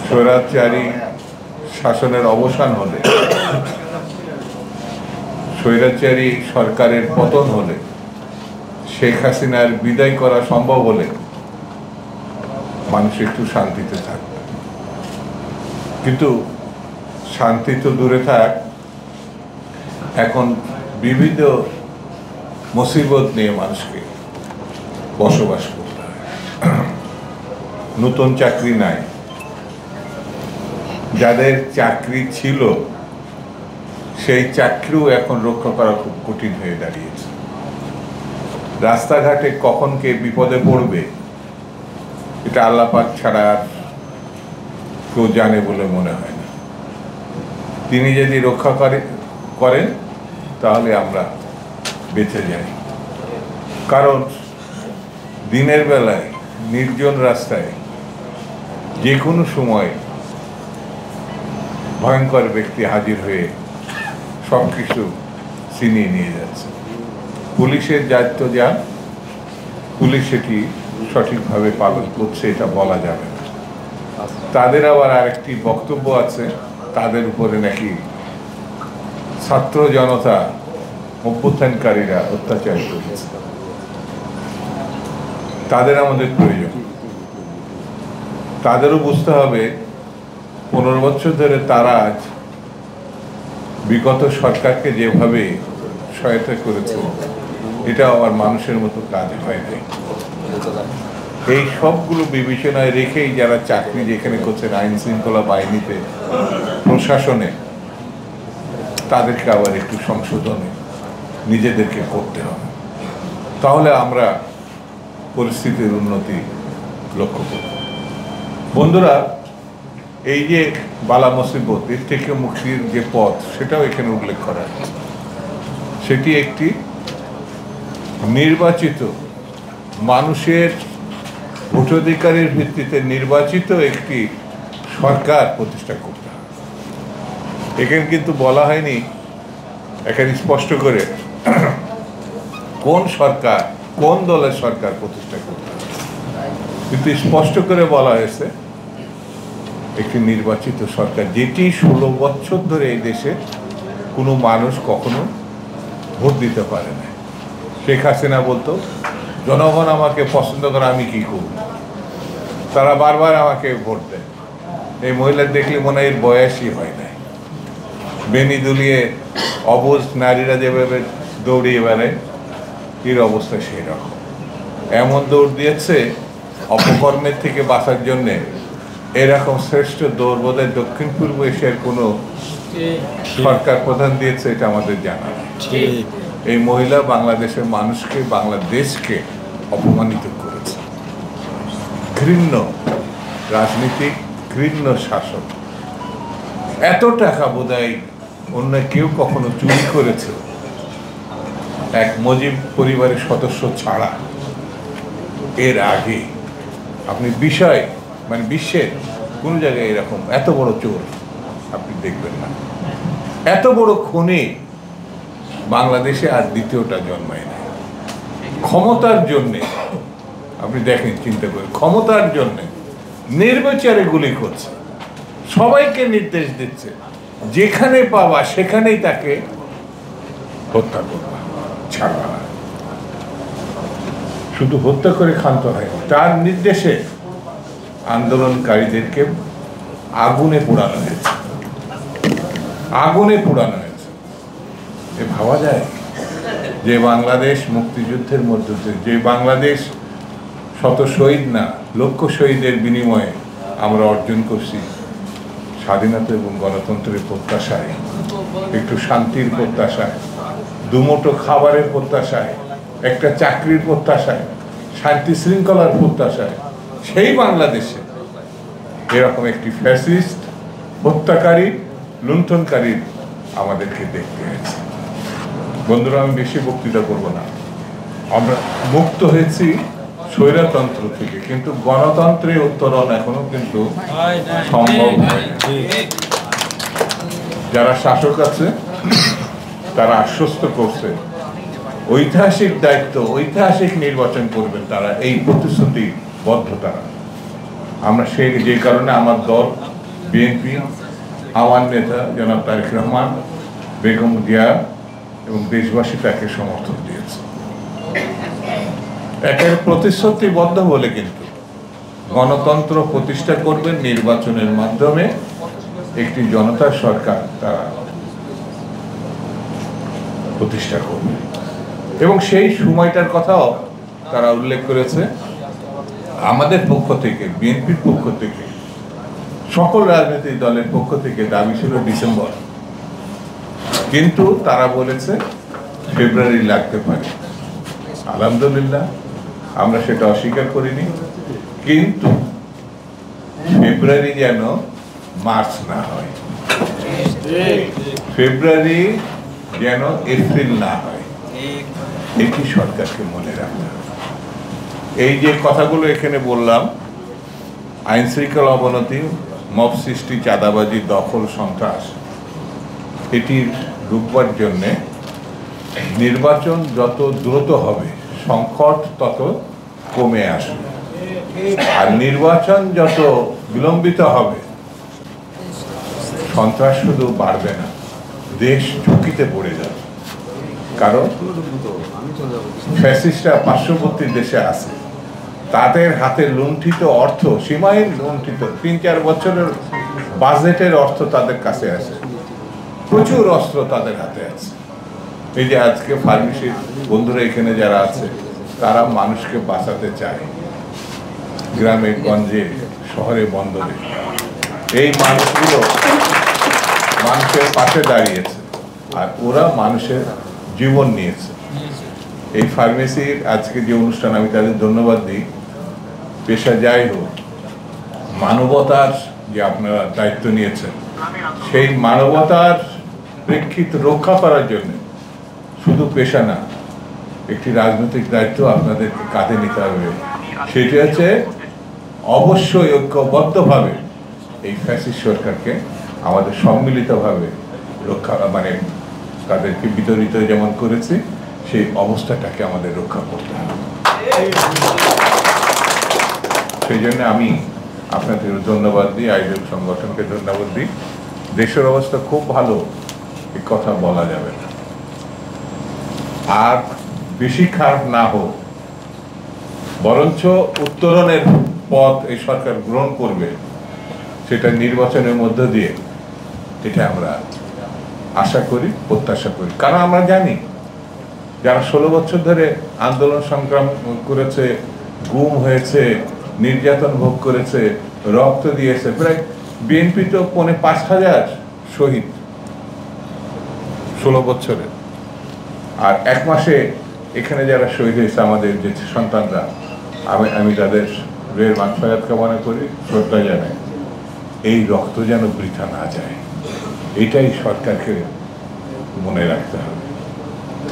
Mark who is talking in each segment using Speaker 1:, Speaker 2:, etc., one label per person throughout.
Speaker 1: স্বৈরাচারী শাসনের অবসান হলে, স্বৈরাচারী সরকারের পতন হলে, শেখ হাসিনার বিদায় করা সম্ভব হলে মানুষ একটু শান্তিতে থাকবে। কিন্তু শান্তি তো দূরে থাক, এখন বিবিধ মুসিবত নিয়ে মানুষকে বসবাস করতে হয়। নতুন চাকরি নাই, যাদের চাকরি ছিল সেই চাকরিও এখন রক্ষা করা খুব কঠিন হয়ে দাঁড়িয়েছে। রাস্তাঘাটে কখন কে বিপদে পড়বে এটা আল্লাহ পাক ছাড়া আর কেউ জানে বলে মনে হয় না। তিনি যদি রক্ষা করেন তাহলে আমরা বেঁচে যাই। কারণ দিনের বেলায় নির্জন রাস্তায় যে কোনো সময় ভয়ঙ্কর ব্যক্তি হাজির হয়ে সব কিছু ছিনিয়ে নিয়ে যাচ্ছে। পুলিশের দায়িত্ব যা, পুলিশ সেটি সঠিকভাবে পালন করছে এটা বলা যাবে না। তাদের আবার আরেকটি বক্তব্য আছে, তাদের উপরে নাকি ছাত্র জনতা অভ্যুত্থানকারীরা অত্যাচার করেছে। তাদের আমাদের প্রয়োজন। তাদেরও বুঝতে হবে 15 বছর ধরে তারা আজ বিগত সরকারকে যেভাবে সহায়তা করেছে এটা আমার মানুষের মতো কাজ হয় নাই। এই সবগুলো বিবেচনায় রেখেই যারা চাকরি যেখানে করছেন আইন শৃঙ্খলা বাহিনীতে, প্রশাসনে, তাদেরকে আবার একটু সংশোধনে নিজেদেরকে করতে হবে। তাহলে আমরা পরিস্থিতির উন্নতি লক্ষ্য করব। বন্ধুরা, এই যে বালা মুসিবত, এর থেকে মুক্তির যে পথ সেটাও এখানে উল্লেখ করা আছে। সেটি একটি নির্বাচিত মানুষের ভোটাধিকারের ভিত্তিতে নির্বাচিত একটি সরকার প্রতিষ্ঠা করতে হবে। এখানে কিন্তু বলা হয়নি, এখানে স্পষ্ট করে কোন সরকার, কোন দলের সরকার প্রতিষ্ঠা করতে হবে, কিন্তু স্পষ্ট করে বলা হয়েছে একটি নির্বাচিত সরকার, যেটি 16 বছর ধরে এই দেশে কোনো মানুষ কখনো ভোট দিতে পারে না। শেখ হাসিনা বলতো, জনগণ আমাকে পছন্দ করে, আমি কি করব? তারা বারবার আমাকে ভোট দেয়। এই মহিলা দেখলে মনে হয় এর বয়সই হয় নাই। বেনি দুলিয়ে অবুঝ নারীরা যেভাবে দৌড়িয়ে বেড়ায়, এর অবস্থা সেই রকম। এমন দৌড় দিয়েছে অপকর্মের থেকে বাঁচার জন্যে। এরকম শ্রেষ্ঠ দৌড় বোধহয় দক্ষিণ পূর্ব এশিয়ার কোনো সরকার প্রধান দিয়েছে এটা আমাদের জানা নেই। এই মহিলা বাংলাদেশের মানুষকে, বাংলাদেশকে অপমানিত করেছে। ঘৃণ্য রাজনীতি, ঘৃণ্য শাসন। এত টাকা বোধহয় অন্য কেউ কখনো চুরি করেছে এক মুজিব পরিবারের সদস্য ছাড়া এর আগে আপনি বিশ্বের কোন জায়গায় এরকম এত বড় চোর আপনি দেখবেন না। এত বড় খুনি বাংলাদেশে আর দ্বিতীয়টা জন্মায় না। ক্ষমতার জন্যে আপনি দেখেন, চিন্তা করে, ক্ষমতার জন্যে নির্বিচারে গুলি করছে, সবাইকে নির্দেশ দিচ্ছে যেখানে পাবা সেখানেই তাকে হত্যা করবা, ছাড়বা না। শুধু হত্যা করে ক্ষান্ত হয়, তার নির্দেশে আন্দোলনকারীদেরকে আগুনে পোড়ানো হয়েছে, আগুনে পোড়ানো হয়েছে। এ ভাবা যায় যে বাংলাদেশ মুক্তিযুদ্ধের মধ্য দিয়ে, যে বাংলাদেশ শত শহীদ না লক্ষ শহীদের বিনিময়ে আমরা অর্জন করছি স্বাধীনতা এবং গণতন্ত্রের প্রত্যাশায়, একটু শান্তির প্রত্যাশায়, দুমুঠো খাবারের প্রত্যাশায়, একটা চাকরির প্রত্যাশায়, শান্তি শৃঙ্খলার প্রত্যাশায়, সেই বাংলাদেশে এরকম একটি ফ্যাসিস্ট, হত্যাকারী, লুণ্ঠনকারী আমাদেরকে দেখতে হয়েছে। বন্ধুরা, আমি বেশি বক্তৃতা করব না। আমরা মুক্ত হয়েছি স্বৈরতন্ত্র থেকে, কিন্তু গণতন্ত্রের উত্তরণ এখনো কিন্তু সম্ভব হয়নি। যারা শাসক আছে তারা আশ্বস্ত করছে ঐতিহাসিক দায়িত্ব, ঐতিহাসিক নির্বাচন করবেন তারা, এই প্রতিশ্রুতিবদ্ধ তারা। আমরা যে কারণে আমার দল বিএনপি, আমার নেতা জনাব তারেক রহমান, বেগম জিয়া এবং দেশবাসী তাকে সমর্থন দিয়েছে। একের প্রতিশ্রুতিবদ্ধ বলে কিন্তু গণতন্ত্র প্রতিষ্ঠা করবেন নির্বাচনের মাধ্যমে, একটি জনতার সরকার তারা প্রতিষ্ঠা করবে এবং সেই সময়টার কথাও তারা উল্লেখ করেছে। আমাদের পক্ষ থেকে, বিএনপির পক্ষ থেকে, সকল রাজনৈতিক দলের পক্ষ থেকে দাবি ছিল ডিসেম্বর, কিন্তু তারা বলেছে ফেব্রুয়ারি লাগতে পারে। আলহামদুলিল্লাহ, আমরা সেটা অস্বীকার করিনি, কিন্তু ফেব্রুয়ারি যেন মার্চ না হয়, ফেব্রুয়ারি যেন এপ্রিল না হয়, এটি সরকারকে মনে রাখতে হবে। এই যে কথাগুলো এখানে বললাম, আইন শৃঙ্খলা অবনতি, মব সৃষ্টি, চাঁদাবাজি, দখল, সন্ত্রাস, এটির রুখবার জন্যে নির্বাচন যত দ্রুত হবে সংকট তত কমে আসবে, আর নির্বাচন যত বিলম্বিত হবে সন্ত্রাস শুধু বাড়বে না, দেশ ঝুঁকিতে পড়ে যাবে। কারণ ফ্যাসিস্টরা পার্শ্ববর্তী দেশে আছে, তাদের হাতে লুণ্ঠিত অর্থ, সীমাহীন লুণ্ঠিত ৩-৪ বছরের বাজেটের অর্থ তাদের কাছে আছে, প্রচুর অস্ত্র তাদের হাতে আছে। এই যে আজকে ফার্মেসির বন্ধুরা এখানে যারা আছে, তারা মানুষকে বাঁচাতে চায়, গ্রামে গঞ্জে, শহরে, বন্দরে। এই মানুষগুলো মানুষের পাশে দাঁড়িয়েছে, আর ওরা মানুষের জীবন নিয়েছে। এই ফার্মেসির আজকে যে অনুষ্ঠান, আমি তাদের ধন্যবাদ দিই। পেশা যাই হোক, মানবতার যে আপনারা দায়িত্ব নিয়েছেন, সেই মানবতার প্রেক্ষিত রক্ষা করার জন্য শুধু পেশা না, একটি রাজনৈতিক দায়িত্ব আপনাদেরকে কাঁধে নিতে হবে। সেটি হচ্ছে অবশ্যই ঐক্যবদ্ধভাবে এই ফ্যাসিস্ট সরকারকে আমাদের সম্মিলিতভাবে রক্ষা, মানে তাদেরকে বিতরিত যেমন করেছে, সেই অবস্থাটাকে আমাদের রক্ষা করতে হবে। সেই জন্য আমি আপনাদের ধন্যবাদ দিই, আয়োজক সংগঠনকে ধন্যবাদ দিই। দেশের অবস্থা খুব ভালো, এই কথা বলা যাবে না, আর বেশি খারাপ না হোক, বরঞ্চ উত্তরণের পথ এই সরকার গ্রহণ করবে, সেটা নির্বাচনের মধ্য দিয়ে, এটা আমরা আশা করি, প্রত্যাশা করি। কারণ আমরা জানি যারা 16 বছর ধরে আন্দোলন সংগ্রাম করেছে, গুম হয়েছে, নির্যাতন ভোগ করেছে, রক্ত দিয়েছে, প্রায় বিএনপি তো 5,500 শহীদ 16 বছরে, আর 1 মাসে এখানে যারা শহীদ হয়েছে আমাদের যে সন্তানরা, আমি তাদের রুহের মাগফিরাত কামনা করি, শ্রদ্ধা জানাই। এই রক্ত যেন বৃথা না যায়, এটাই সরকারকে মনে রাখতে হবে।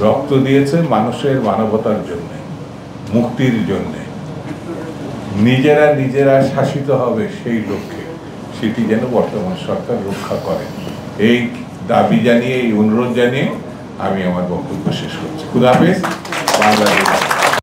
Speaker 1: রক্ত দিয়েছে মানুষের মানবতার জন্য, মুক্তির জন্য, নিজেরা শাসিত হবে সেই লক্ষ্যে, সেটি যেন বর্তমান সরকার রক্ষা করে। এই দাবি জানিয়ে, এই অনুরোধ জানিয়ে আমি আমার বক্তব্য শেষ করছি। খুদা হাফেজ। বাংলাদেশ।